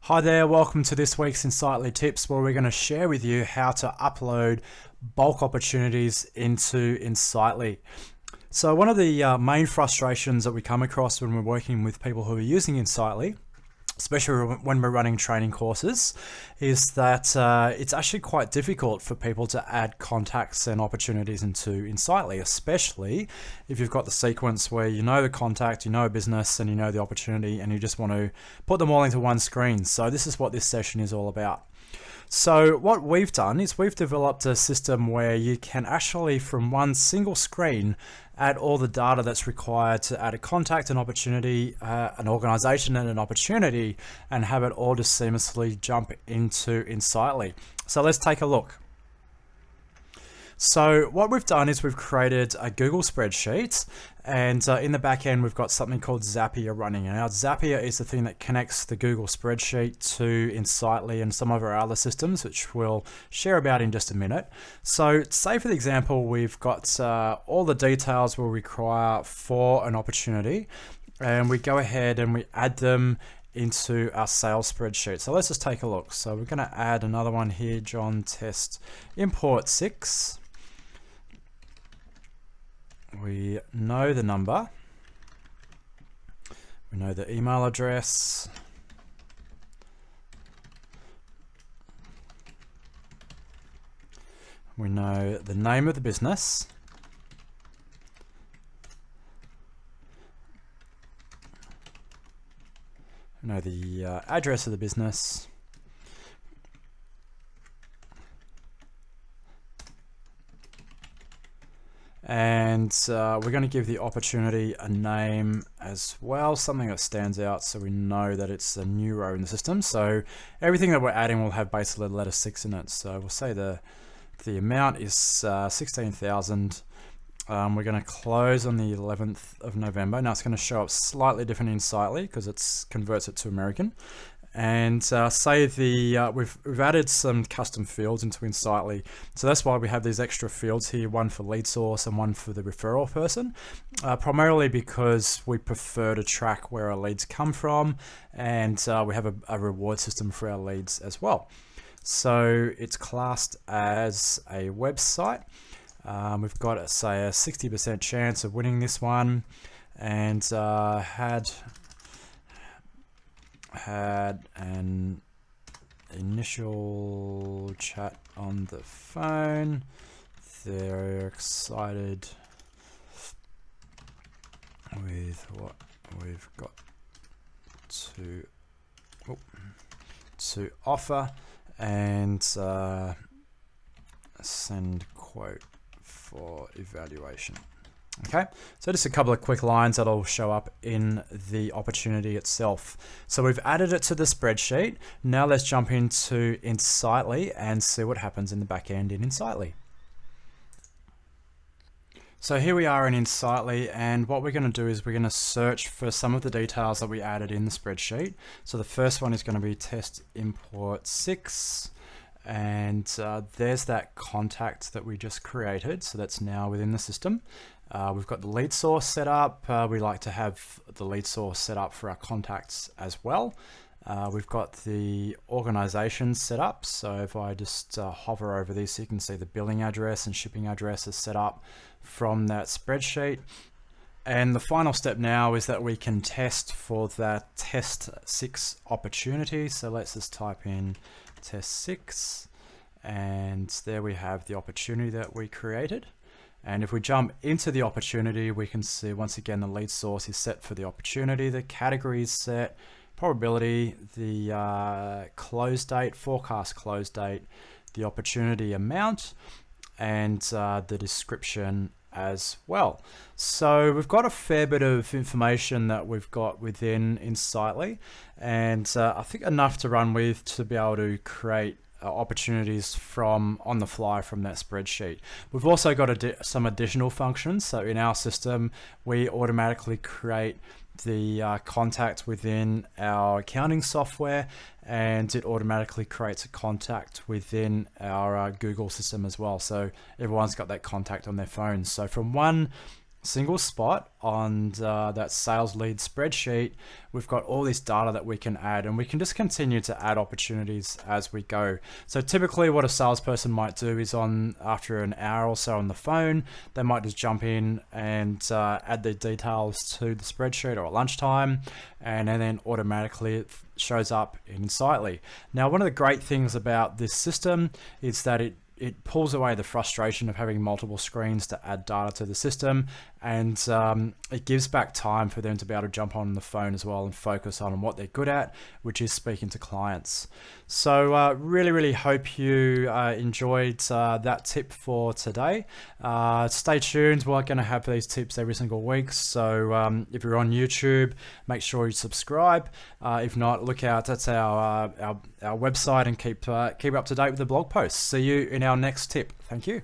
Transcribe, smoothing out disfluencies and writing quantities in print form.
Hi there, welcome to this week's Insightly Tips, where we're going to share with you how to upload bulk opportunities into Insightly. So one of the main frustrations that we come across when we're working with people who are using Insightly, especially when we're running training courses, is that it's actually quite difficult for people to add contacts and opportunities into Insightly, especially if you've got the sequence where you know the contact, you know a business, and you know the opportunity, and you just want to put them all into one screen. So this is what this session is all about. So what we've done is we've developed a system where you can actually, from one single screen, add all the data that's required to add a contact, an opportunity, an organization, and an opportunity, and have it all just seamlessly jump into Insightly. So let's take a look. So what we've done is we've created a Google spreadsheet, and in the back end we've got something called Zapier running. And our Zapier is the thing that connects the Google spreadsheet to Insightly and some of our other systems, which we'll share about in just a minute. So say for the example, we've got all the details we'll require for an opportunity, and we go ahead and we add them into our sales spreadsheet. So let's just take a look. So we're going to add another one here, John Test Import 6. We know the number, we know the email address, we know the name of the business, we know the address of the business, and we're going to give the opportunity a name as well, something that stands out so we know that it's a new row in the system. So everything that we're adding will have basically the letter 6 in it. So we'll say the amount is 16,000. We're going to close on the 11th of November. Now it's going to show up slightly different in Insightly because it converts it to American. And say we've added some custom fields into Insightly, so that's why we have these extra fields here, one for lead source and one for the referral person, primarily because we prefer to track where our leads come from, and we have a reward system for our leads as well. So it's classed as a website. We've got, say, a 60% chance of winning this one, and had an initial chat on the phone. They're excited with what we've got to offer, and send quote for evaluation. Okay, so just a couple of quick lines that'll show up in the opportunity itself. So we've added it to the spreadsheet. Now let's jump into Insightly and see what happens in the back end in Insightly. So here we are in Insightly, and what we're going to do is we're going to search for some of the details that we added in the spreadsheet. So the first one is going to be Test Import 6. And there's that contact that we just created, so that's now within the system. We've got the lead source set up. We like to have the lead source set up for our contacts as well. We've got the organization set up, so if I just hover over this, you can see the billing address and shipping address is set up from that spreadsheet. And the final step now is that we can test for that test 6 opportunity. So let's just type in test 6, and there we have the opportunity that we created. And if we jump into the opportunity, we can see once again the lead source is set for the opportunity, the category is set, probability, the close date, forecast close date, the opportunity amount, and the description as well. So we've got a fair bit of information that we've got within Insightly, and I think enough to run with to be able to create opportunities from on the fly from that spreadsheet. We've also got some additional functions. So in our system, we automatically create the contact within our accounting software, and it automatically creates a contact within our Google system as well. So everyone's got that contact on their phone. So from one single spot on that sales lead spreadsheet, we've got all this data that we can add, and we can just continue to add opportunities as we go. So typically what a salesperson might do is after an hour or so on the phone, they might just jump in and add their details to the spreadsheet, or at lunchtime, and then automatically it shows up in Insightly. Now, one of the great things about this system is that it pulls away the frustration of having multiple screens to add data to the system, and it gives back time for them to be able to jump on the phone as well and focus on what they're good at, which is speaking to clients. So really hope you enjoyed that tip for today. Stay tuned, we're going to have these tips every single week, so if you're on YouTube, make sure you subscribe. If not, look out at our website and keep up to date with the blog posts. See you in our next tip. Thank you.